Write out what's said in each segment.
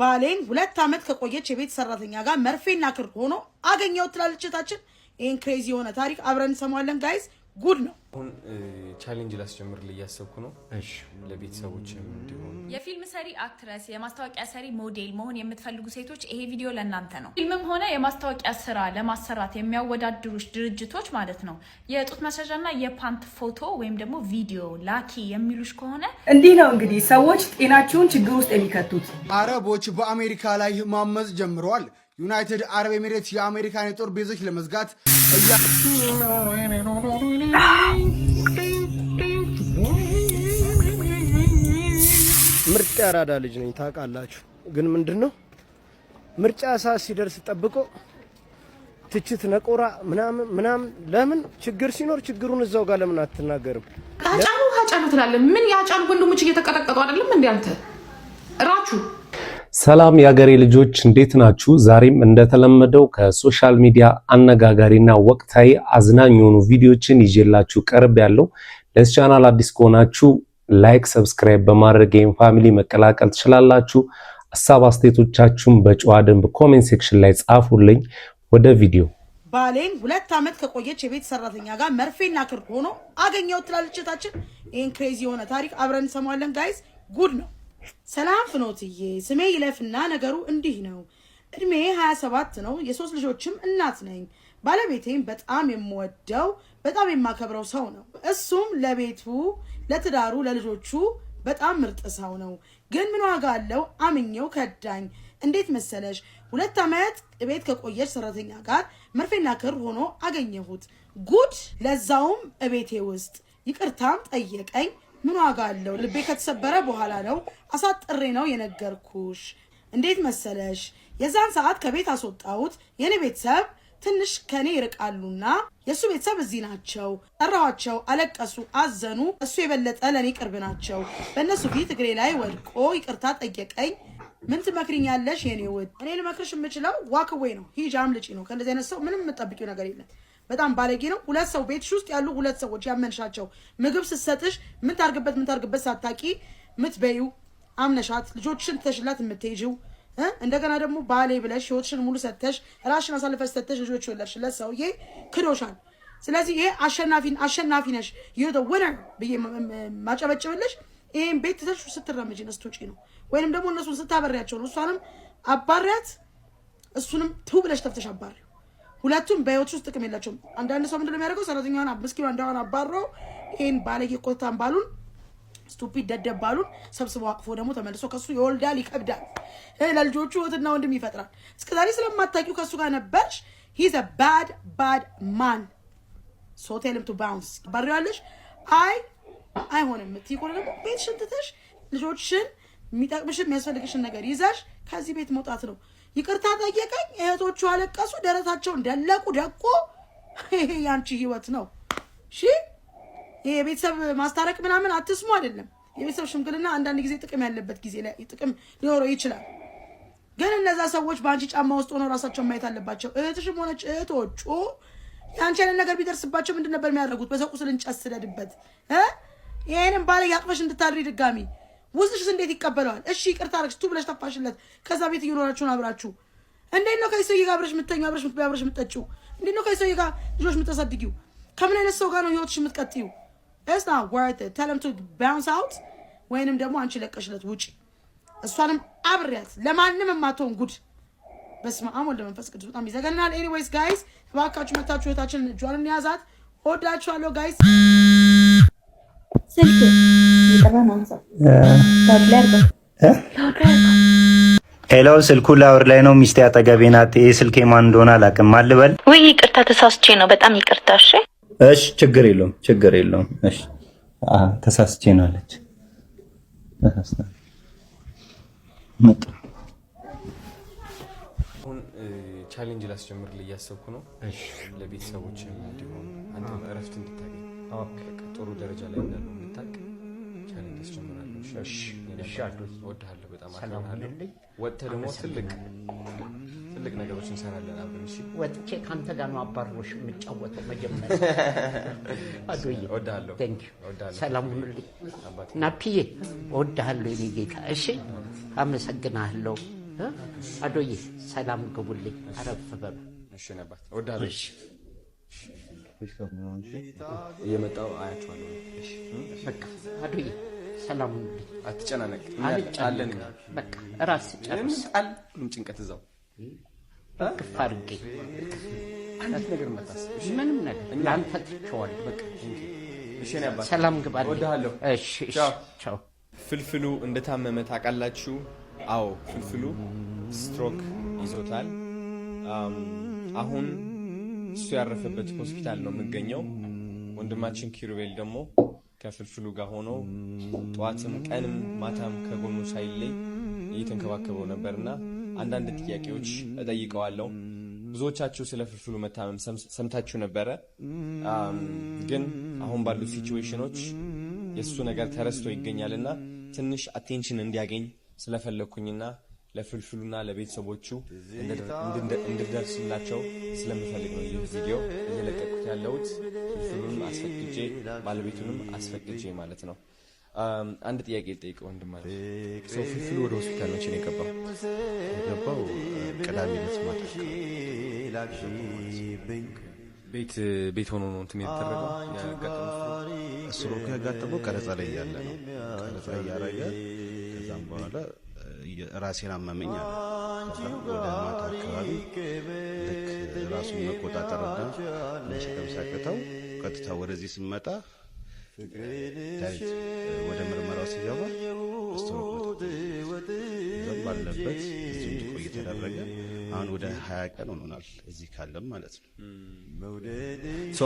ባሌን 2 አመት ከቆየች የቤት ሰራተኛ ጋር መርፌና ክር ሆኖ አገኘው ትላልችታችን። ይሄን ክሬዚ የሆነ ታሪክ አብረን እንሰማዋለን ጋይስ። ጉድ ነው። አሁን ቻሌንጅ ላስጀምር ለያሰብኩ ነው። እሺ ለቤተሰቦችም እንዲሆን የፊልም ሰሪ አክትረስ፣ የማስታወቂያ ሰሪ ሞዴል መሆን የምትፈልጉ ሴቶች ይሄ ቪዲዮ ለእናንተ ነው። ፊልምም ሆነ የማስታወቂያ ስራ ለማሰራት የሚያወዳድሩሽ ድርጅቶች ማለት ነው የጡት መሰጃና የፓንት ፎቶ ወይም ደግሞ ቪዲዮ ላኪ የሚሉሽ ከሆነ እንዲህ ነው እንግዲህ ሰዎች ጤናቸውን ችግር ውስጥ የሚከቱት። አረቦች በአሜሪካ ላይ ማመጽ ጀምረዋል። ዩናይትድ አረብ ኤሚሬትስ የአሜሪካን የጦር ቤዞች ለመዝጋት ምርጫ ያራዳ ልጅ ነኝ ታውቃላችሁ። ግን ምንድነው ምርጫ ሰዓት ሲደርስ ጠብቆ ትችት ነቆራ ምናምን ለምን ችግር ሲኖር ችግሩን እዛው ጋር ለምን አትናገርም? አጫሉ ትላለህ። ምን ያጫሉ ወንድሞች እየተቀጠቀጡ አይደለም እንዴ አንተ ራቹ? ሰላም የሀገሬ ልጆች እንዴት ናችሁ? ዛሬም እንደተለመደው ከሶሻል ሚዲያ አነጋጋሪና ወቅታዊ አዝናኝ የሆኑ ቪዲዮችን ይዤላችሁ ቀርብ ያለው። ለዚህ ቻናል አዲስ ከሆናችሁ ላይክ፣ ሰብስክራይብ በማድረግ ይሄን ፋሚሊ መቀላቀል ትችላላችሁ። ሐሳብ አስተያየቶቻችሁን በጨዋ ደንብ ኮሜንት ሴክሽን ላይ ጻፉልኝ። ወደ ቪዲዮ። ባሌን 2 አመት ከቆየች የቤት ሰራተኛ ጋር መርፌና ክር ሆኖ አገኘው ትላልችታችን። ይሄን ክሬዚ የሆነ ታሪክ አብረን እንሰማዋለን ጋይስ። ጉድ ነው። ሰላም ፍኖትዬ፣ ስሜ ይለፍና ነገሩ እንዲህ ነው። እድሜ 27 ነው። የ3 ልጆችም እናት ነኝ። ባለቤቴም በጣም የምወደው በጣም የማከብረው ሰው ነው። እሱም ለቤቱ፣ ለትዳሩ፣ ለልጆቹ በጣም ምርጥ ሰው ነው። ግን ምን ዋጋ አለው? አምኜው ከዳኝ። እንዴት መሰለሽ 2 አመት ቤት ከቆየች ሰራተኛ ጋር መርፌና ክር ሆኖ አገኘሁት። ጉድ! ለዛውም እቤቴ ውስጥ። ይቅርታም ጠየቀኝ። ምን ዋጋ አለው? ልቤ ከተሰበረ በኋላ ነው አሳጥሬ ነው የነገርኩሽ። እንዴት መሰለሽ የዛን ሰዓት ከቤት አስወጣሁት። የኔ ቤተሰብ ትንሽ ከኔ ይርቃሉና የሱ ቤተሰብ እዚህ ናቸው። ጠራዋቸው፣ አለቀሱ፣ አዘኑ። እሱ የበለጠ ለኔ ቅርብ ናቸው። በእነሱ ፊት እግሬ ላይ ወድቆ ይቅርታ ጠየቀኝ። ምን ትመክሪኛለሽ የኔ ውድ? እኔ ልመክርሽ የምችለው ዋክዌ ነው። ሂጂ አምልጪ ነው። ከእንደዚህ አይነት ሰው ምንም የምጠብቂው ነገር የለም። በጣም ባለጌ ነው። 2 ሰው ቤትሽ ውስጥ ያሉ 2 ሰዎች ያመንሻቸው ምግብ ስትሰጥሽ ምን ታርግበት ሳታቂ ምትበዩ አምነሻት ልጆችሽን ተሽላት የምትሄጂው እንደገና ደግሞ ባሌ ብለሽ ህይወትሽን ሙሉ ሰጥተሽ ራስሽን አሳልፈሽ ሰጥተሽ ልጆች ወለድሽለት ሰውዬ ክዶሻል። ስለዚህ ይሄ አሸናፊ ነሽ you the winner ብዬ ማጨበጭብልሽ ይሄን ቤት ተተሽ ስትረመጂ ነስቶጪ ነው። ወይንም ደግሞ እነሱን ስታበሪያቸው ነው። እሷንም አባሪያት እሱንም ትው ብለሽ ተፍተሽ አባሪው። ሁለቱም በህይወት ውስጥ ጥቅም የላቸውም። አንዳንድ ሰው ምንድነው የሚያደርገው? ሰራተኛዋን ምስኪኗ እንዳዋን አባሮ ይሄን ባለጌ ቆጣን ባሉን ስቱፒድ ደደብ ባሉን ሰብስቦ አቅፎ ደግሞ ተመልሶ ከሱ ይወልዳል፣ ይከብዳል፣ ለልጆቹ እህትና ወንድም ይፈጥራል። እስከዛሬ ስለማታውቂው ከሱ ጋር ነበርሽ። he's a bad man so tell him to bounce ባሪያለሽ። አይሆንም ምትይቆል ደግሞ ቤትሽን ትተሽ ልጆችሽን የሚጠቅምሽን የሚያስፈልግሽን ነገር ይዛሽ ከዚህ ቤት መውጣት ነው። ይቅርታ ጠየቀኝ። እህቶቹ አለቀሱ፣ ደረታቸውን ደለቁ፣ ደቆ። ይሄ ያንቺ ህይወት ነው። እሺ ይሄ ቤተሰብ ማስታረቅ ምናምን አትስሙ አይደለም። የቤተሰብ ሽምግልና አንዳንድ ጊዜ ጥቅም ያለበት ጊዜ ላይ ጥቅም ሊኖረው ይችላል። ግን እነዛ ሰዎች በአንቺ ጫማ ውስጥ ሆነው ራሳቸውን ማየት አለባቸው። እህትሽም ሆነች እህቶቹ ያንቺ አይነት ነገር ቢደርስባቸው ምንድን ነበር የሚያደርጉት? በሰው ቁስል እንጨት ስደድበት ይሄንን ባለ ያቅፈሽ እንድታድሪ ድጋሚ ውስጥሽ እንዴት ይቀበለዋል? እሺ ይቅርታ አረግሽ ቱ ብለሽ ተፋሽለት። ከዛ ቤት እየኖራችሁ አብራችሁ እንዴት ነው ከይሰው ጋር አብረሽ የምትተኙ አብረሽ የምትጠጪው? እንዴት ነው ከይሰው ጋር ልጆች የምታሳድጊው? ከምን አይነት ሰው ጋር ነው ህይወትሽ የምትቀጥዩ? it's not worth it. tell him to bounce out ወይንም ደግሞ አንቺ ለቀሽለት ውጪ። እሷንም አብሪያት ለማንም የማትሆን ጉድ። በስመ አብ ወወልድ ወመንፈስ ቅዱስ። በጣም ይዘገናል። ኤኒዌይስ ጋይስ እባካችሁ መታችሁ ህይወታችንን እጇን እንያዛት። ወዳችኋለሁ ጋይስ። ስልክ ሄሎ፣ ስልኩ ላወር ላይ ነው። ሚስቴ አጠገቤ ናት። ይሄ ስልኬ ማን እንደሆነ አላውቅም። አልበል ወይ ይቅርታ፣ ተሳስቼ ነው። በጣም ይቅርታ። እሺ ችግር የለውም። እሺ ተሳስቼ ነው አለች። አሁን ቻሌንጅ ላስጀምር ለያሰብኩ ነው። እሺ ለቤተሰቦችም እንዲሆን አንተም እረፍት እንድታገኝ ጥሩ ደረጃ ላይ እንዳለው እንድታውቅ ቻሌንጅ አስጀምራለሁ። እሺ እወድሃለሁ፣ በጣም አከብርሃለሁ። ወጥተህ ደግሞ ትልቅ ነገሮች እንሰራለን አብረን። እሺ ወጥቼ ካንተ ጋር ነው አባሮሽ የምጫወተው መጀመሪያ። አዶዬ እወድሃለሁ። ሰላም ሁኑልኝ ናፒዬ፣ እወድሃለሁ የኔ ጌታ። እሺ አመሰግናለሁ። አዶዬ ሰላም ግቡልኝ። አረፍ በሉ። እሺ ነባት ወዳለሽ እየመጣሁ አያችኋለሁ። እሺ በቃ አዶዬ ሰላም አትጨናነቅ። አለን በቃ ራስ ጨርስ። ምንም ጭንቀት እዛው እቅፍ አድርጌ አንድ ነገር መታሰብ ምንም ነገር ለአንተ ትቼዋለሁ። በቃ እሺ ነባት ሰላም ግባልኝ። ወዳለሁ። እሺ ቻው። ፍልፍሉ እንደታመመ ታውቃላችሁ? አዎ ፍልፍሉ ስትሮክ ይዞታል። አሁን እሱ ያረፈበት ሆስፒታል ነው የምገኘው። ወንድማችን ኪሩቤል ደግሞ ከፍልፍሉ ጋር ሆኖ ጠዋትም ቀንም ማታም ከጎኑ ሳይለይ እየተንከባከበው ነበርና አንዳንድ ጥያቄዎች እጠይቀዋለሁ። ብዙዎቻችሁ ስለ ፍልፍሉ መታመም ሰምታችሁ ነበረ። ግን አሁን ባሉ ሲቹዌሽኖች የሱ ነገር ተረስቶ ይገኛልና ትንሽ አቴንሽን እንዲያገኝ ስለፈለኩኝና ለፍልፍሉና ለቤተሰቦቹ እንድደርስላቸው ስለምፈልግ ነው ይህ ቪዲዮ እየለቀቁት ያለሁት። ፍልፍሉንም አስፈቅጄ ባለቤቱንም አስፈቅጄ ማለት ነው። አንድ ጥያቄ ልጠይቅ ወንድም ማለት ነው። ፍልፍሉ ወደ ሆስፒታል መቼ ነው የገባው? ቅዳሜ ዕለት ማታ ቤት ሆኖ ነው እንትን የተደረገው። ስትሮክ ያጋጠመው ቀረጻ ላይ እያለ ነው። ቀረጻ እያረገ ከዛም በኋላ ራሴን አመመኝ አለ። ከዛም ወደ ማታ አካባቢ ልክ ራሱን መቆጣጠርና መሸከም ሲያቅተው ቀጥታ ወደዚህ ስመጣ ዳይት ወደ ምርመራው ሲገባ ስትሮክ ባለበት እዚሁ እንዲቆይ ተደረገ። አሁን ወደ 20 ቀን ሆኖናል እዚህ ካለም ማለት ነው።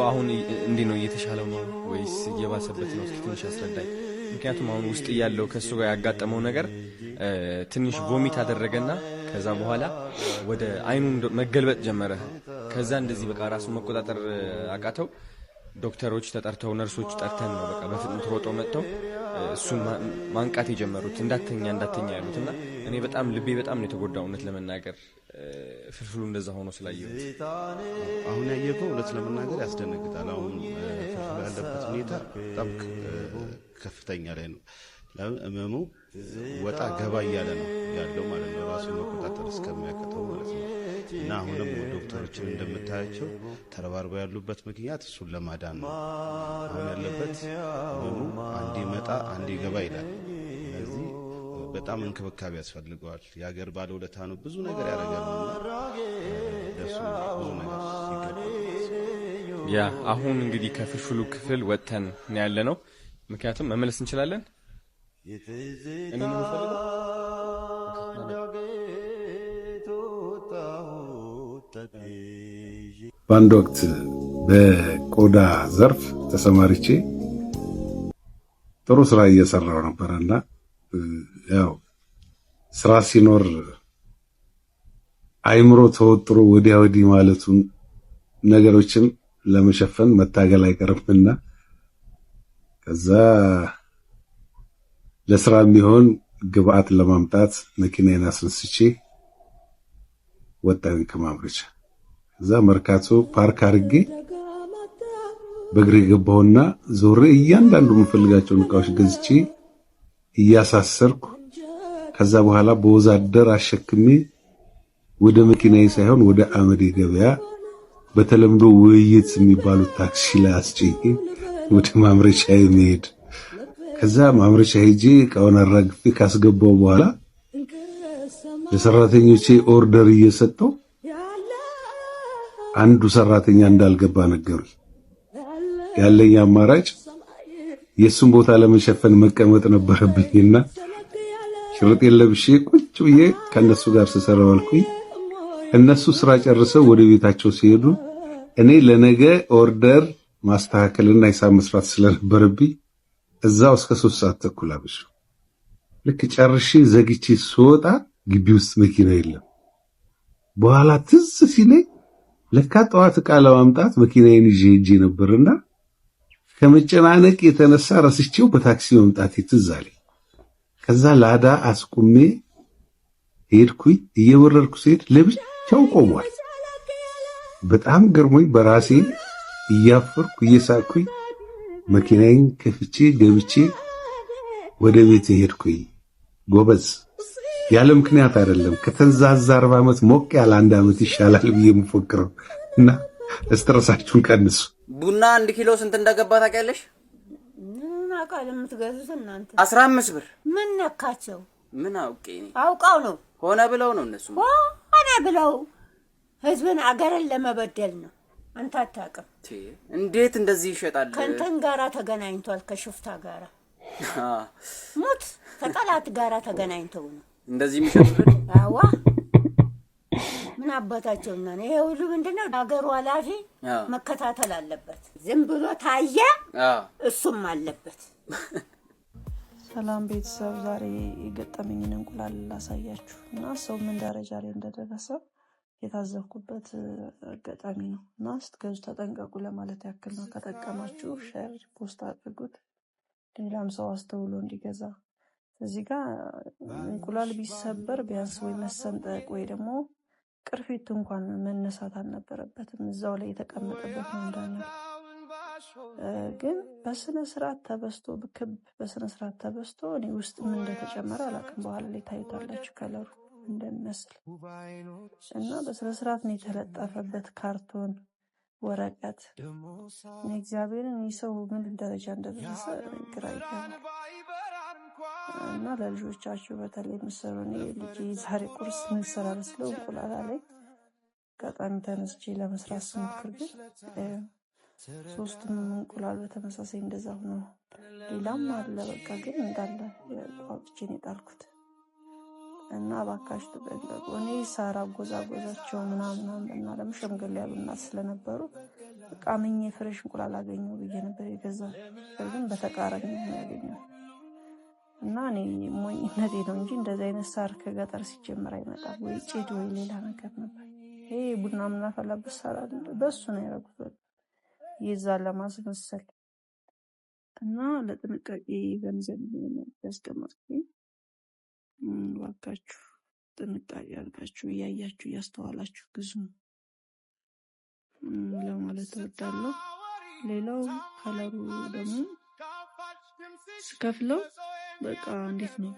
አሁን እንዴት ነው? እየተሻለው ነው ወይስ እየባሰበት ነው? እስኪ ትንሽ አስረዳኝ። ምክንያቱም አሁን ውስጥ ያለው ከሱ ጋር ያጋጠመው ነገር ትንሽ ቮሚት አደረገና ከዛ በኋላ ወደ አይኑ መገልበጥ ጀመረ። ከዛ እንደዚህ በቃ ራሱን መቆጣጠር አቃተው። ዶክተሮች ተጠርተው ነርሶች ጠርተን ነው በቃ በፍጥነት ሮጦ መጥተው እሱን ማንቃት የጀመሩት እንዳተኛ ያሉትና እኔ በጣም ልቤ በጣም ነው የተጎዳው እውነት ለመናገር ፍልፍሉ እንደዛ ሆኖ ስላየሁት። አሁን ያየኸው እውነት ለመናገር ያስደነግጣል። አሁን ፍልፍሉ ያለበት ሁኔታ በጣም ከፍተኛ ላይ ነው። ህመሙ ወጣ ገባ እያለ ነው ያለው ማለት ነው፣ ራሱን መቆጣጠር እስከሚያቅተው ማለት ነው። እና አሁንም ዶክተሮችን እንደምታያቸው ተረባርበው ያሉበት ምክንያት እሱን ለማዳን ነው። አሁን ያለበት ህመሙ አንዴ መጣ አንዴ ገባ ይላል። ስለዚህ በጣም እንክብካቤ ያስፈልገዋል። የሀገር ባለውለታ ነው፣ ብዙ ነገር ያደርጋልና ለሱ ብዙ ነገር ይገባል። ያ አሁን እንግዲህ ከፍልፍሉ ክፍል ወጥተን ነው ያለነው። ምክንያቱም መመለስ እንችላለን። እኔ ነው የምፈልገው። በአንድ ወቅት በቆዳ ዘርፍ ተሰማርቼ ጥሩ ስራ እየሰራው ነበርና ያው ስራ ሲኖር አይምሮ ተወጥሮ ወዲያ ወዲህ ማለቱን ነገሮችን ለመሸፈን መታገል አይቀርምና ከዛ ለስራ የሚሆን ግብአት ለማምጣት መኪናዬን አስነስቼ ወጣሁ ከማምረቻ። ከዛ መርካቶ ፓርክ አድርጌ በእግሬ ገባሁና ዞሬ እያንዳንዱ የምፈልጋቸውን እቃዎች ገዝቼ እያሳሰርኩ ከዛ በኋላ በወዛደር አሸክሜ ወደ መኪናዬ ሳይሆን ወደ አመዴ ገበያ በተለምዶ ውይይት የሚባሉት ታክሲ ላይ አስጭኜ ወደ ማምረቻዬ መሄድ። ከዛ ማምረቻ ሄጄ እቃውን አራግፌ ካስገባው በኋላ ለሰራተኞቼ ኦርደር እየሰጠው አንዱ ሰራተኛ እንዳልገባ ነገሩኝ። ያለኝ አማራጭ የሱን ቦታ ለመሸፈን መቀመጥ ነበረብኝና ሽርጤን ለብሼ ቁጭ ብዬ ከነሱ ጋር ስሰራ ዋልኩኝ። እነሱ ስራ ጨርሰው ወደ ቤታቸው ሲሄዱ እኔ ለነገ ኦርደር ማስተካከልና ሂሳብ መስራት ስለነበረብኝ እዛው እስከ 3 ሰዓት ተኩል አብሽ ልክ ጨርሼ ዘግቼ ስወጣ ግቢ ውስጥ መኪና የለም። በኋላ ትዝ ሲለኝ ለካ ጠዋት ዕቃ ለማምጣት መኪናዬን ይዤ ሄጄ ነበርና ከመጨናነቅ የተነሳ ረስቼው በታክሲ መምጣቴ ትዝ አለኝ። ከዛ ላዳ አስቁሜ ሄድኩኝ። እየወረድኩ ስሄድ ለብቻው ቆሟል። በጣም ገርሞኝ በራሴ እያፈርኩ እየሳቅኩኝ መኪናዬን ከፍቼ ገብቼ ወደ ቤት ሄድኩኝ። ጎበዝ ያለ ምክንያት አይደለም። ከተንዛዛ 40 ዓመት ሞቅ ያለ 1 ዓመት ይሻላል ብዬ የምፎክረው እና ስትረሳችሁን ቀንሱ። ቡና 1 ኪሎ ስንት እንደገባ ታውቂያለሽ? ምን አቃለ የምትገዙት እናንተ? 15 ብር። ምን ነካቸው? ምን አውቄ ነው? አውቃው ነው። ሆነ ብለው ነው እነሱ። ሆነ ብለው ህዝብን አገርን ለመበደል ነው። አንተ አታውቅም። እንዴት እንደዚህ ይሸጣል? ከንተን ጋራ ተገናኝቷል፣ ከሽፍታ ጋራ ሙት ከጠላት ጋራ ተገናኝተው ነው እንደዚህ የሚሸጡት። አዋ ምን አባታቸውና ነው? ይሄ ሁሉ ምንድነው? ሀገሩ ኃላፊ መከታተል አለበት። ዝም ብሎ ታየ እሱም አለበት። ሰላም ቤተሰብ፣ ዛሬ የገጠመኝን እንቁላል ላሳያችሁ እና ሰው ምን ደረጃ ላይ እንደደረሰ የታዘብኩበት አጋጣሚ ነው እና ስትገዙ ተጠንቀቁ ለማለት ያክል ነው። ከጠቀማችሁ ሼር ፖስት አድርጉት፣ ሌላም ሰው አስተውሎ እንዲገዛ። እዚህ ጋር እንቁላል ቢሰበር ቢያንስ ወይ መሰንጠቅ ወይ ደግሞ ቅርፊት እንኳን መነሳት አልነበረበትም። እዛው ላይ የተቀመጠበት ነው እንዳለ ግን በስነ ስርዓት ተበስቶ ክብ በስነ ስርዓት ተበስቶ እኔ ውስጥ ምን እንደተጨመረ አላውቅም። በኋላ ላይ ታዩታላችሁ ከለሩ እንደሚመስል እና በስነ ስርዓት ነው የተለጠፈበት ካርቶን ወረቀት። እግዚአብሔርን ሰው ምን ደረጃ እንደደረሰ ግራ ይገባል። እና ለልጆቻችሁ በተለይ ምሰሩ እኔ ልጅ ዛሬ ቁርስ ምን ሰራ መስለው እንቁላል ላይ አጋጣሚ ተነስቼ ለመስራት ስሞክር ግን 3 እንቁላል በተመሳሳይ እንደዛ ሆኖ ሌላም አለ። በቃ ግን እንዳለ አውጥቼ ነው የጣልኩት። እና ባካሽ ተጠንቀቁ። እኔ ሳራ ጎዛጎዛቸው ምናምን እና ለምሸምገል ያሉ እናት ስለነበሩ በቃ ምኜ ፍሬሽ እንቁላል አገኘው ብዬ ነበር የገዛው። ግን በተቃራኒ ነው ያገኘው። እና እኔ ሞኝነቴ ነው እንጂ እንደዚህ አይነት ሳር ከገጠር ሲጀምር አይመጣም። ወይ ጭድ ወይ ሌላ ነገር ነበር። ይሄ ቡና ምናፈላበት ሳር አይደል? በሱ ነው ያደረጉት ይዛል ለማስመሰል። እና ለጥንቃቄ ገንዘብ ያስቀመጥኩኝ። ዋጋችሁ ጥንቃቄ አድርጋችሁ እያያችሁ እያስተዋላችሁ ግዙ ለማለት እወዳለሁ። ሌላው ከለሩ ደግሞ ስከፍለው በቃ እንዴት ነው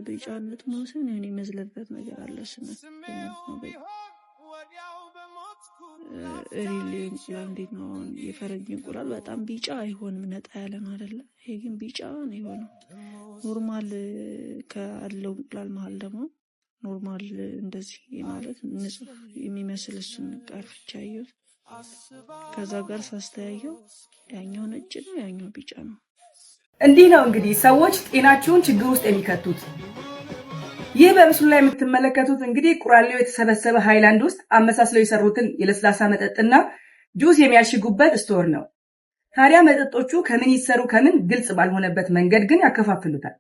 ቢጫነት መውሰን እኔ መዝለበት ነገር አለ። ስነት ሪሊ እንቁላል እንዴት ነው የፈረንጅ እንቁላል በጣም ቢጫ አይሆንም፣ ነጣ ያለ ነው አይደለ? ይሄ ግን ቢጫ ነው የሆነው። ኖርማል ካለው እንቁላል መሀል ደግሞ ኖርማል እንደዚህ ማለት ንጹህ የሚመስል እሱን ቀርፍቻ አየሁት። ከዛ ጋር ሳስተያየው ያኛው ነጭ ነው ያኛው ቢጫ ነው። እንዲህ ነው እንግዲህ ሰዎች ጤናቸውን ችግር ውስጥ የሚከቱት። ይህ በምስሉ ላይ የምትመለከቱት እንግዲህ ቁራሌው የተሰበሰበ ሃይላንድ ውስጥ አመሳስለው የሰሩትን የለስላሳ መጠጥና ጁስ የሚያሽጉበት ስቶር ነው። ታዲያ መጠጦቹ ከምን ይሰሩ ከምን ግልጽ ባልሆነበት መንገድ ግን ያከፋፍሉታል።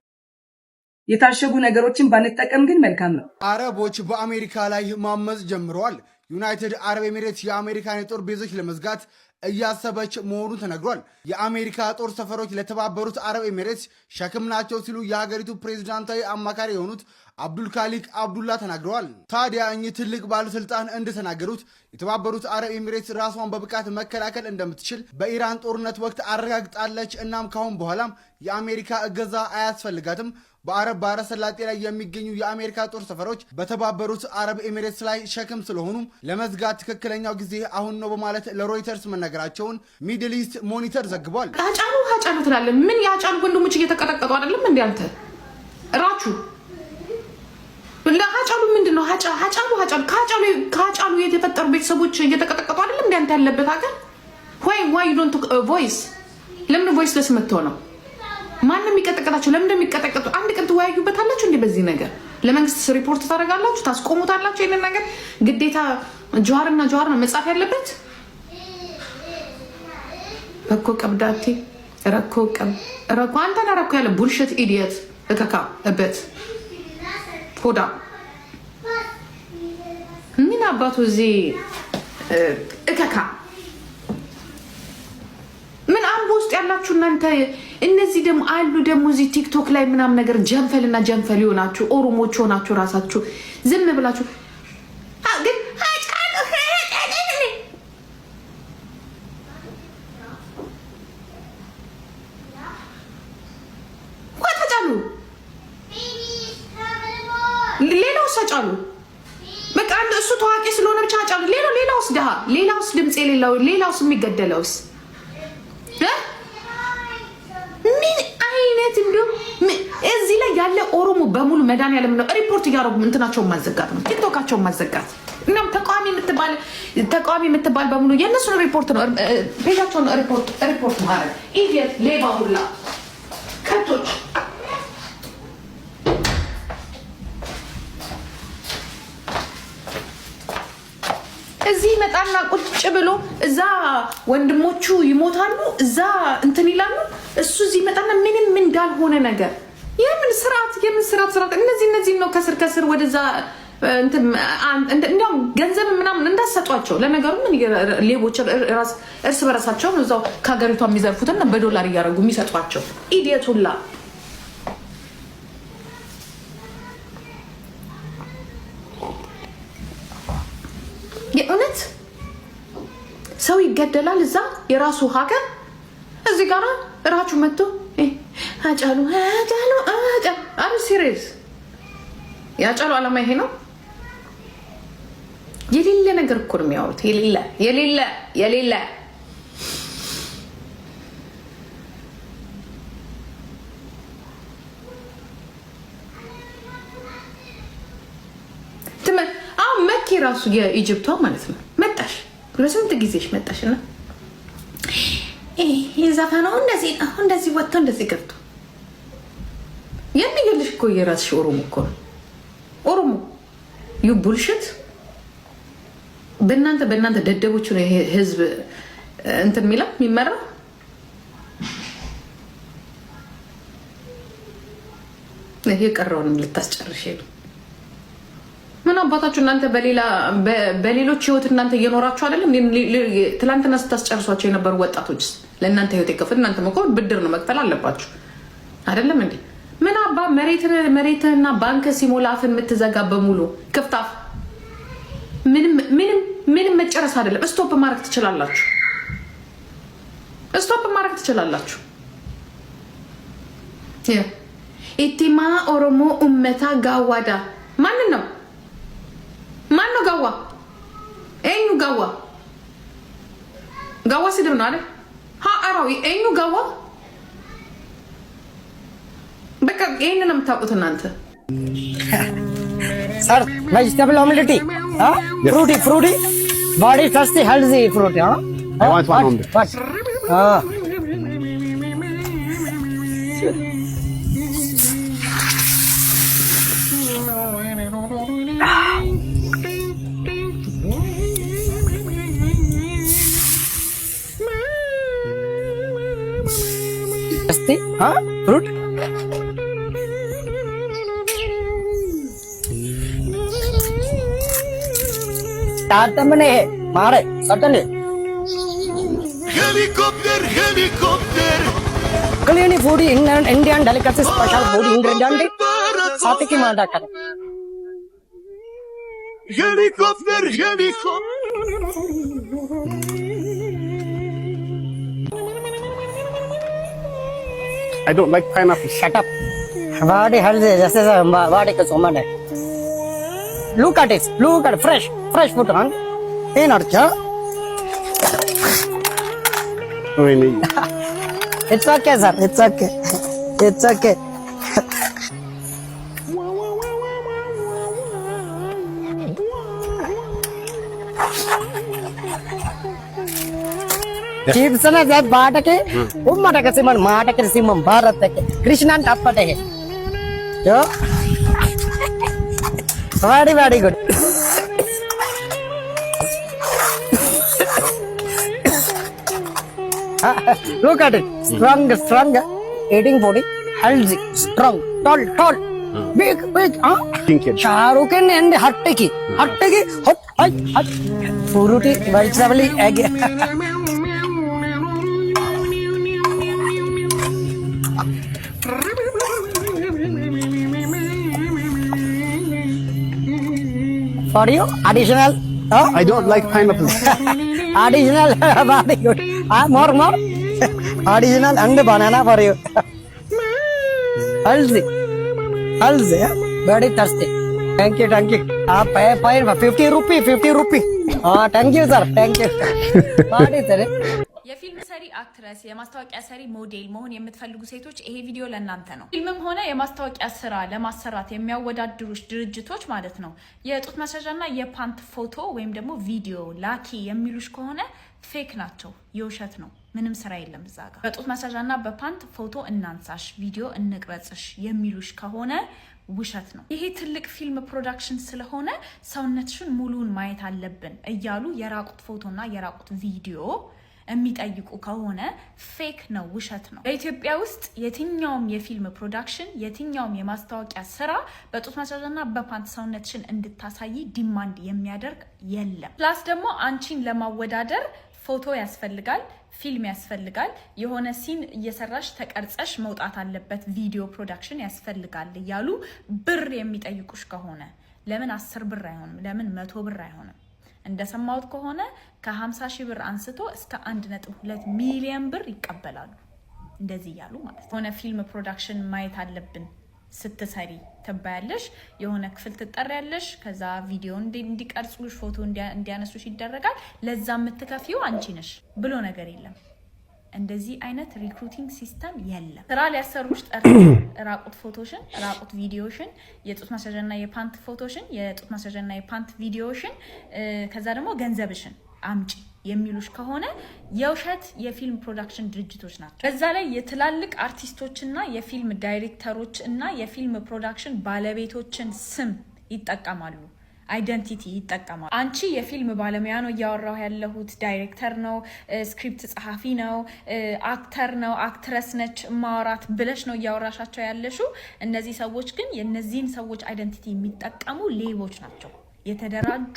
የታሸጉ ነገሮችን ባንጠቀም ግን መልካም ነው። አረቦች በአሜሪካ ላይ ማመጽ ጀምረዋል። ዩናይትድ አረብ ኤሚሬትስ የአሜሪካን የጦር ቤዞች ለመዝጋት እያሰበች መሆኑ ተነግሯል። የአሜሪካ ጦር ሰፈሮች ለተባበሩት አረብ ኤሚሬትስ ሸክም ናቸው ሲሉ የሀገሪቱ ፕሬዝዳንታዊ አማካሪ የሆኑት አብዱልካሊቅ አብዱላ ተናግረዋል። ታዲያ እኚህ ትልቅ ባለስልጣን እንደተናገሩት የተባበሩት አረብ ኤሚሬትስ ራሷን በብቃት መከላከል እንደምትችል በኢራን ጦርነት ወቅት አረጋግጣለች። እናም ካሁን በኋላም የአሜሪካ እገዛ አያስፈልጋትም። በአረብ ባህረ ሰላጤ ላይ የሚገኙ የአሜሪካ ጦር ሰፈሮች በተባበሩት አረብ ኤሚሬትስ ላይ ሸክም ስለሆኑ ለመዝጋት ትክክለኛው ጊዜ አሁን ነው በማለት ለሮይተርስ መናገራቸውን ሚድል ኢስት ሞኒተር ዘግቧል። ሀጫሉ ትላለህ። ምን ያጫሉ ወንድሞች እየተቀጠቀጡ አይደለም እንዴ? አንተ ራቹ ለሀጫሉ ምንድነው? ከሀጫሉ የተፈጠሩ ቤተሰቦች እየተቀጠቀጡ አይደለም እንዴ? አንተ ያለበት ሀገር ዋይ ዶንት ቮይስ ለምን ቮይስ ለስ መጥተው ነው? ማንም የሚቀጠቀጣቸው ለምን እንደሚቀጠቀጡ አንድ ቀን ትወያዩበታላችሁ እንዴ? በዚህ ነገር ለመንግስት ሪፖርት ታደርጋላችሁ፣ ታስቆሙታላችሁ። ይሄንን ነገር ግዴታ ጀዋር ነው መጻፍ ያለበት። ረኮ ቀብዳቴ ረኮ አንተ ረኮ ያለ ቡልሽት ኢዲየት እከካ እበት ሆዳ ምን አባቱ እዚህ እከካ ምን አምቦ ውስጥ ያላችሁ እናንተ። እነዚህ ደግሞ አሉ ደግሞ እዚህ ቲክቶክ ላይ ምናምን ነገር ጀንፈል ይሆናችሁ ኦሮሞች ሆናችሁ ራሳችሁ ዝም ብላችሁ ግን ሃጫሉ በቃ እሱ ታዋቂ ስለሆነ ብቻ ሃጫሉ ሌላውስ ደሃ ሌላውስ ድምጽ የሌለው ሌላውስ የሚገደለውስ ምን አይነት እንደው እዚህ ላይ ያለ ኦሮሞ በሙሉ መድኃኒዓለም ነው ሪፖርት እያደረጉ እንትናቸውን ማዘጋት ነው ቲክቶካቸውን ማዘጋት እናም ተቃዋሚ የምትባል በሙሉ የእነሱን ሪፖርት ነው ፔጃቸውን ሪፖርት ማድረግ ኢዲየት ሌባ ሁላ ከቶች እዚህ መጣና ቁጭ ብሎ እዛ ወንድሞቹ ይሞታሉ እዛ እንትን ይላሉ እሱ እዚህ መጣና ምንም እንዳልሆነ ነገር የምን ስርዓት እነዚህ ነው ከስር ወደዛ እንትን እንደው ገንዘብ ምናምን እንዳሰጧቸው ለነገሩ ምን ሌቦች እርስ በራሳቸው ነው እዛው ከሀገሪቷ የሚዘርፉትና በዶላር እያደረጉ የሚሰጧቸው ኢዲየት ሁላ የእውነት ሰው ይገደላል እዛ የራሱ ሀገር እዚህ ጋር ራቹ መጥቶ ሃጫሉ አሉ ሲሪየስ ያጫሉ ዓላማ ይሄ ነው የሌለ ነገር እኮ ነው የሚያወሩት የሌለ መኪ ራሱ የኢጅፕቷ ማለት ነው መጣሽ ለስንት ጊዜሽ መጣሽና የዘፈነው እንደዚህ ወጥቶ እንደዚህ ገብቶ የሚገልሽ እኮ የራስሽ ኦሮሞ እኮ ነው ኦሮሞ ዩ ቡልሽት በእናንተ ደደቦቹ ነው ህዝብ እንትን የሚመራ ይሄ ቀረውን ልታስጨርሽ ነው ምን አባታችሁ እናንተ በሌሎች ህይወት እናንተ እየኖራችሁ አይደለም ትላንትና ስታስጨርሷቸው የነበሩ ወጣቶች ለእናንተ ህይወት የከፈሉ እናንተ መኮ ብድር ነው መክፈል አለባችሁ አይደለም እንዴ ምን አባ መሬትና ባንክ ሲሞላፍን የምትዘጋ በሙሉ ክፍታፍ ምንም መጨረስ አይደለም ስቶፕ ማድረግ ትችላላችሁ ኢቲማ ኦሮሞ ኡመታ ጋዋዳ ማን ነው ጋዋ ኤኙ ጋዋ ሲድር ነው አይደል አራዊ ኤኙ ጋዋ በቃ ይሄንን የምታውቁት እናንተ sir vegetable omelette fruity body thirsty healthy fruit I want one omelette what thirsty fruit तातमने मारे सटने helicopter clean food Indian delicacy special food ingredient साथ की मांडा कर helicopter I don't like pineapple shut up body healthy just as body का सोमन है look at it fresh food on in archa really it's okay sir it's okay chips na jab baata ke ummata ke simam bharat ke krishnan tappate hai jo very good look at it strong eating body healthy strong tall big Shahrukh and hatteki hot fruity vegetable egg for you additional I don't like pineapple additional very good more additional and banana for you healthy very thirsty Thank you. Fine. 50 rupee. Thank you, sir. Thank you. What is it? የፊልም ሰሪ አክትረስ፣ የማስታወቂያ ሰሪ ሞዴል መሆን የምትፈልጉ ሴቶች ይሄ ቪዲዮ ለእናንተ ነው። ፊልምም ሆነ የማስታወቂያ ስራ ለማሰራት የሚያወዳድሩሽ ድርጅቶች ማለት ነው የጡት መሰጃና የፓንት ፎቶ ወይም ደግሞ ቪዲዮ ላኪ የሚሉሽ ከሆነ ፌክ ናቸው፣ የውሸት ነው። ምንም ስራ የለም እዛ ጋር። በጡት መሰጃና በፓንት ፎቶ እናንሳሽ፣ ቪዲዮ እንቅረጽሽ የሚሉሽ ከሆነ ውሸት ነው። ይሄ ትልቅ ፊልም ፕሮዳክሽን ስለሆነ ሰውነትሽን ሙሉን ማየት አለብን እያሉ የራቁት ፎቶና የራቁት ቪዲዮ የሚጠይቁ ከሆነ ፌክ ነው፣ ውሸት ነው። በኢትዮጵያ ውስጥ የትኛውም የፊልም ፕሮዳክሽን የትኛውም የማስታወቂያ ስራ በጡት መሰጃና በፓንት ሰውነትሽን እንድታሳይ ዲማንድ የሚያደርግ የለም። ፕላስ ደግሞ አንቺን ለማወዳደር ፎቶ ያስፈልጋል፣ ፊልም ያስፈልጋል፣ የሆነ ሲን እየሰራሽ ተቀርጸሽ መውጣት አለበት፣ ቪዲዮ ፕሮዳክሽን ያስፈልጋል እያሉ ብር የሚጠይቁሽ ከሆነ ለምን 10 ብር አይሆንም? ለምን 100 ብር አይሆንም? እንደሰማሁት ከሆነ ከ50 ሺህ ብር አንስቶ እስከ 1.2 ሚሊዮን ብር ይቀበላሉ። እንደዚህ ያሉ ማለት ነው። የሆነ ፊልም ፕሮዳክሽን ማየት አለብን ስትሰሪ ትባያለሽ፣ የሆነ ክፍል ትጠሪያለሽ፣ ከዛ ቪዲዮ እንዲቀርጹሽ ፎቶ እንዲያነሱሽ ይደረጋል። ለዛ የምትከፊው አንቺ ነሽ ብሎ ነገር የለም። እንደዚህ አይነት ሪክሩቲንግ ሲስተም የለም። ስራ ሊያሰሩሽ ጠርተው ራቁት ፎቶሽን፣ ራቁት ቪዲዮሽን፣ የጡት መሰጃና የፓንት ፎቶሽን፣ የጡት መሰጃና የፓንት ቪዲዮሽን፣ ከዛ ደግሞ ገንዘብሽን አምጪ የሚሉሽ ከሆነ የውሸት የፊልም ፕሮዳክሽን ድርጅቶች ናቸው። በዛ ላይ የትላልቅ አርቲስቶችና የፊልም ዳይሬክተሮች እና የፊልም ፕሮዳክሽን ባለቤቶችን ስም ይጠቀማሉ፣ አይደንቲቲ ይጠቀማሉ። አንቺ የፊልም ባለሙያ ነው እያወራሁ ያለሁት፣ ዳይሬክተር ነው፣ ስክሪፕት ጸሐፊ ነው፣ አክተር ነው፣ አክትረስ ነች ማወራት ብለሽ ነው እያወራሻቸው ያለሽው። እነዚህ ሰዎች ግን የነዚህን ሰዎች አይደንቲቲ የሚጠቀሙ ሌቦች ናቸው፣ የተደራጁ።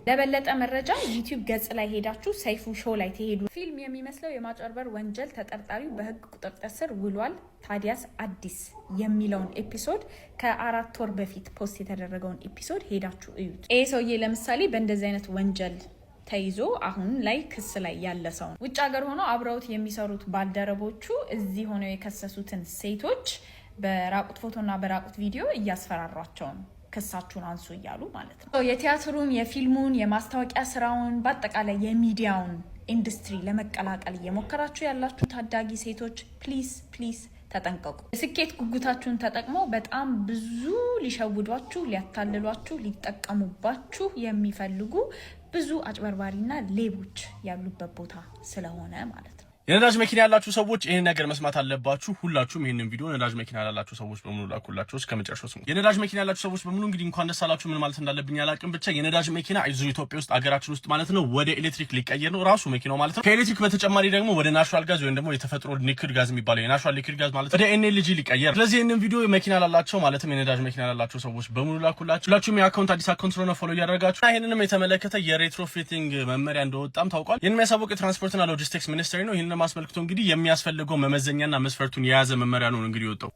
ለበለጠ መረጃ ዩቲዩብ ገጽ ላይ ሄዳችሁ ሰይፉ ሾው ላይ ትሄዱ። ፊልም የሚመስለው የማጭበርበር ወንጀል ተጠርጣሪው በህግ ቁጥጥር ስር ውሏል ታዲያስ አዲስ የሚለውን ኤፒሶድ ከ4 ወር በፊት ፖስት የተደረገውን ኤፒሶድ ሄዳችሁ እዩት። ይህ ሰውዬ ለምሳሌ በእንደዚህ አይነት ወንጀል ተይዞ አሁን ላይ ክስ ላይ ያለ ሰው ነው። ውጭ ሀገር ሆኖ አብረውት የሚሰሩት ባልደረቦቹ እዚህ ሆነው የከሰሱትን ሴቶች በራቁት ፎቶና በራቁት ቪዲዮ እያስፈራሯቸው ነው፣ ክሳችሁን አንሱ እያሉ ማለት ነው። የቲያትሩን፣ የፊልሙን፣ የማስታወቂያ ስራውን በአጠቃላይ የሚዲያውን ኢንዱስትሪ ለመቀላቀል እየሞከራችሁ ያላችሁ ታዳጊ ሴቶች ፕሊዝ ተጠንቀቁ። የስኬት ጉጉታችሁን ተጠቅመው በጣም ብዙ ሊሸውዷችሁ፣ ሊያታልሏችሁ፣ ሊጠቀሙባችሁ የሚፈልጉ ብዙ አጭበርባሪና ሌቦች ያሉበት ቦታ ስለሆነ ማለት ነው። የነዳጅ መኪና ያላችሁ ሰዎች ይሄን ነገር መስማት አለባችሁ። ሁላችሁም ይሄንን ቪዲዮ ነዳጅ መኪና ያላችሁ ሰዎች በሙሉ ላኩላችሁ እስከመጨረሻው ስሙ። የነዳጅ መኪና ያላችሁ ሰዎች በሙሉ እንግዲህ እንኳን ደስ አላችሁ። ምን ማለት እንዳለብኝ አላውቅም። ብቻ የነዳጅ መኪና እዚሁ ኢትዮጵያ ውስጥ አገራችን ውስጥ ማለት ነው ወደ ኤሌክትሪክ ሊቀየር ነው ራሱ መኪናው ማለት ነው። ከኤሌክትሪክ በተጨማሪ ደግሞ ወደ ናቹራል ጋዝ ወይም ደግሞ የተፈጥሮ ሊኩዊድ ጋዝ የሚባለው የናቹራል ሊኩዊድ ጋዝ ማለት ወደ ኤንኤልጂ ሊቀየር። ስለዚህ ይሄንን ቪዲዮ መኪና ላላችሁ ማለትም የነዳጅ መኪና ያላችሁ ሰዎች በሙሉ ላኩላችሁ። ሁላችሁም የአካውንት አዲስ አካውንት ስለሆነ ፎሎ እያደረጋችሁ ይሄንንም የተመለከተ የሬትሮፊቲንግ መመሪያ እንደወጣም ታውቋል። ይሄን የሚያሳውቅ የትራንስፖርትና ሎጂስቲክስ ሚኒስቴር ነው። ይሄንን ማስመልክቶ እንግዲህ የሚያስፈልገው መመዘኛና መስፈርቱን የያዘ መመሪያ ነው እንግዲህ ወጣው።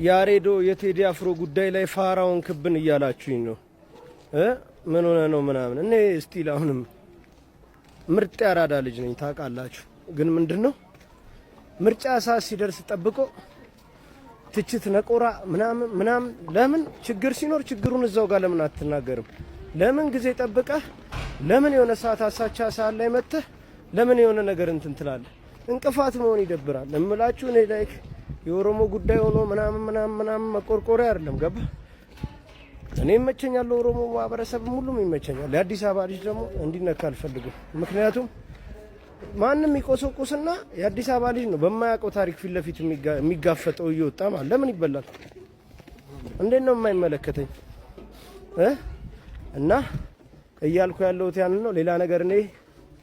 ያሬዶ የቴዲ አፍሮ ጉዳይ ላይ ፋራውን ክብን እያላችሁኝ ነው ምን ሆነ ነው ምናምን። እኔ ስቲል አሁንም ምርጥ ያራዳ ልጅ ነኝ ታውቃላችሁ። ግን ምንድነው ምርጫ ሰዓት ሲደርስ ጠብቆ ትችት ነቆራ ምናምን ለምን ችግር ሲኖር ችግሩን እዛው ጋር ለምን አትናገርም? ለምን ጊዜ ጠብቀህ ለምን የሆነ ሰዓት አሳቻ ሰዓት ላይ መጥተህ ለምን የሆነ ነገር እንትን ትላለህ? እንቅፋት መሆን ይደብራል እምላችሁ። እኔ ላይክ የኦሮሞ ጉዳይ ሆኖ ምናምን መቆርቆሪያ አይደለም ገባ። እኔ ይመቸኛል፣ ኦሮሞ ማህበረሰብ ሁሉም ይመቸኛል። የአዲስ አበባ ልጅ ደግሞ እንዲነካ አልፈልግም። ምክንያቱም ማንም ይቆሰቁስና የአዲስ አበባ ልጅ ነው በማያውቀው ታሪክ ፊት ለፊት የሚጋፈጠው እየወጣ ማለት ለምን ይበላል? እንዴት ነው የማይመለከተኝ? እና እያልኩ ያለሁት ያንን ነው። ሌላ ነገር እኔ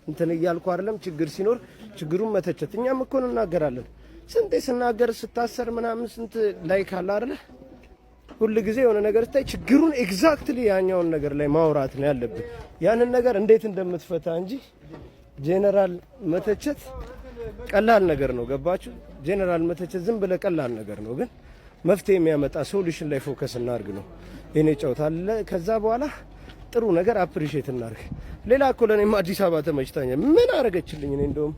እንትን እያልኩ አይደለም። ችግር ሲኖር ችግሩን መተቸት እኛም እኮ እናገራለን። ስንቴ ስናገር ስታሰር ምናምን ስንት ላይክ አለ አይደል? ሁሉ ጊዜ የሆነ ነገር ስታይ ችግሩን ኤግዛክትሊ ያኛውን ነገር ላይ ማውራት ነው ያለብን። ያንን ነገር እንዴት እንደምትፈታ እንጂ ጄነራል መተቸት ቀላል ነገር ነው። ገባችሁ? ጄነራል መተቸት ዝም ብለ ቀላል ነገር ነው፣ ግን መፍትሄ የሚያመጣ ሶሉሽን ላይ ፎከስ እናርግ ነው የኔ ጨዋታ አለ። ከዛ በኋላ ጥሩ ነገር አፕሪሺየት እናርግ። ሌላ እኮ ለኔም አዲስ አበባ ተመችታኛል። ምን አረገችልኝ? እኔ እንደውም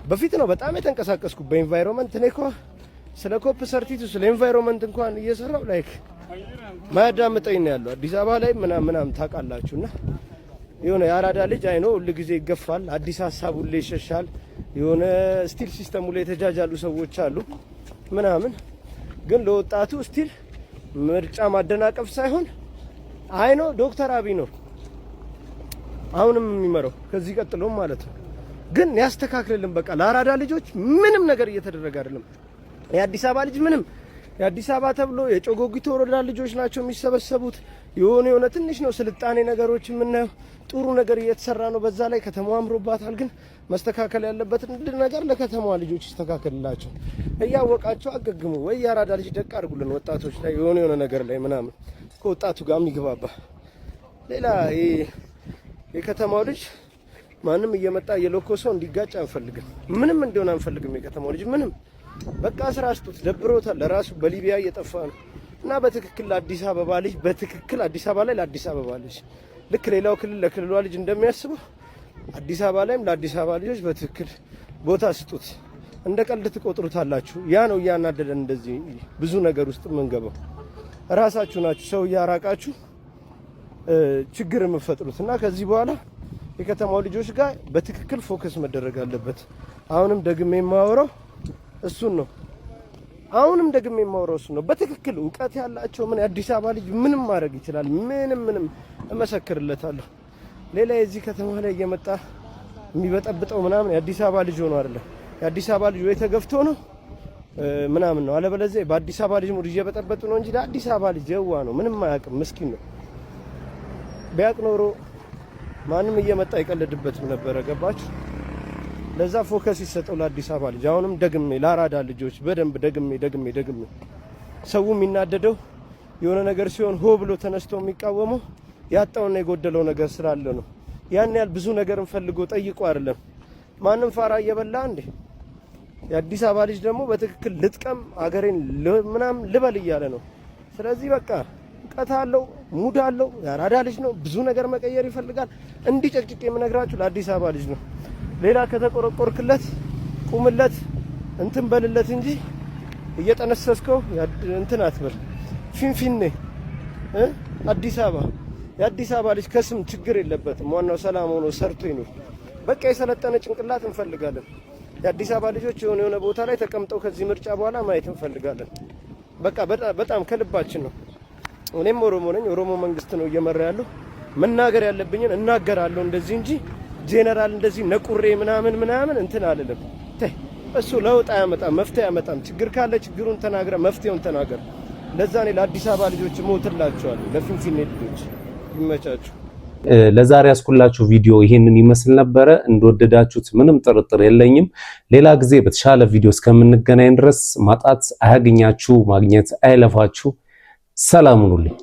በፊት ነው በጣም የተንቀሳቀስኩ በኤንቫይሮንመንት። እኔ እኮ ስለ ኮፕ ሰርቲቱ ስለ ኤንቫይሮንመንት እንኳን እየሰራው ላይክ ማያዳምጠኝ ነው ያለው። አዲስ አበባ ላይ ምናምን ታውቃላችሁና የሆነ ያራዳ ልጅ አይኖ ሁሉ ጊዜ ይገፋል። አዲስ ሀሳብ ሁሉ ይሸሻል። የሆነ ስቲል ሲስተሙ ላይ የተጃጃሉ ሰዎች አሉ ምናምን። ግን ለወጣቱ ስቲል ምርጫ ማደናቀፍ ሳይሆን አይኖ ዶክተር አብይ ነው አሁንም የሚመራው ከዚህ ቀጥሎም ማለት ነው። ግን ያስተካክልልን በቃ። ለአራዳ ልጆች ምንም ነገር እየተደረገ አይደለም። የአዲስ አበባ ልጅ ምንም የአዲስ አበባ ተብሎ የጮጎጊቶ ወረዳ ልጆች ናቸው የሚሰበሰቡት። የሆነ ትንሽ ነው ስልጣኔ ነገሮች የምናየው። ጥሩ ነገር እየተሰራ ነው። በዛ ላይ ከተማዋ አምሮባታል። ግን መስተካከል ያለበት ነገር ለከተማዋ ልጆች ይስተካከልላቸው። እያወቃቸው አገግሙ ወይ የአራዳ ልጅ ደቅ አድርጉልን ወጣቶች ላይ የሆነ ነገር ላይ ምናምን ከወጣቱ ጋር የሚግባባ ሌላ የከተማው ልጅ ማንም እየመጣ የሎኮሰው እንዲጋጭ አንፈልግም። ምንም እንዲሆን አንፈልግም። የከተማው ልጅ ምንም በቃ ስራ አስጡት። ደብሮታል። ለራሱ በሊቢያ እየጠፋ ነው እና በትክክል ለአዲስ አበባ ልጅ በትክክል አዲስ አበባ ላይ ለአዲስ አበባ ልጅ ልክ ሌላው ክልል ለክልሏ ልጅ እንደሚያስበው አዲስ አበባ ላይም ለአዲስ አበባ ልጆች በትክክል ቦታ ስጡት። እንደ ቀልድ ትቆጥሩታላችሁ። ያ ነው እያናደደን እንደዚህ ብዙ ነገር ውስጥ የምንገባው። ራሳችሁ ናችሁ ሰው እያራቃችሁ ችግር የምትፈጥሩት እና ከዚህ በኋላ የከተማው ልጆች ጋር በትክክል ፎከስ መደረግ አለበት። አሁንም ደግሜ የማወራው እሱን ነው። በትክክል እውቀት ያላቸው ምን የአዲስ አበባ ልጅ ምንም ማድረግ ይችላል። ምንም እመሰክርለታለሁ። ሌላ የዚህ ከተማ ላይ እየመጣ የሚበጠብጠው ምናምን የአዲስ አበባ ልጅ ሆኖ አይደለም። የአዲስ አበባ ልጅ ወይ ተገፍቶ ነው ምናምን ነው። አለበለዚያ በአዲስ አበባ ልጅ ሙድ እየበጠበጡ ነው እንጂ ለአዲስ አበባ ልጅ የዋ ነው። ምንም አያውቅም። ምስኪን ነው። ቢያቅ ኖሮ ማንም እየመጣ ይቀልድበትም ነበረ። ገባችሁ? ለዛ ፎከስ ይሰጠው ለአዲስ አበባ ልጅ። አሁንም ደግሜ ለአራዳ ልጆች በደንብ ደግሜ ሰው የሚናደደው የሆነ ነገር ሲሆን ሆ ብሎ ተነስቶ የሚቃወመው ያጣውና የጎደለው ነገር ስላለ ነው። ያን ያህል ብዙ ነገር እንፈልጎ ጠይቆ አይደለም። ማንም ፋራ እየበላ እንዴ የአዲስ አበባ ልጅ ደግሞ በትክክል ልጥቀም አገሬን ምናምን ልበል እያለ ነው። ስለዚህ በቃ እውቀት አለው፣ ሙድ አለው፣ የአራዳ ልጅ ነው። ብዙ ነገር መቀየር ይፈልጋል። እንዲህ ጨቅጭቄ የምነግራችሁ ለአዲስ አበባ ልጅ ነው። ሌላ ከተቆረቆርክለት ቁምለት እንትን በልለት እንጂ እየጠነሰስከው እንትን አትበል። ፊንፊኔ አዲስ አበባ የአዲስ አበባ ልጅ ከስም ችግር የለበትም። ዋናው ሰላም ሆኖ ሰርቶ ይኖር። በቃ የሰለጠነ ጭንቅላት እንፈልጋለን። የአዲስ አበባ ልጆች የሆነ ቦታ ላይ ተቀምጠው ከዚህ ምርጫ በኋላ ማየት እንፈልጋለን። በቃ በጣም ከልባችን ነው። እኔም ኦሮሞ ነኝ። ኦሮሞ መንግስት ነው እየመራ ያለው። መናገር ያለብኝን እናገራለሁ እንደዚህ እንጂ ጄነራል እንደዚህ ነቁሬ ምናምን እንትን አልልም። እሱ ለውጥ አያመጣም፣ መፍትሄ አያመጣም። ችግር ካለ ችግሩን ተናግረ መፍትሄውን ተናገር። ለዛ ነው ለአዲስ አበባ ልጆች ሞትላቸዋለሁ። ለፊንፊኔ ልጆች ይመቻችሁ። ለዛሬ ያስኩላችሁ ቪዲዮ ይሄንን ይመስል ነበረ። እንደወደዳችሁት ምንም ጥርጥር የለኝም። ሌላ ጊዜ በተሻለ ቪዲዮ እስከምንገናኝ ድረስ ማጣት አያገኛችሁ፣ ማግኘት አይለፋችሁ። ሰላም ሁኑልኝ።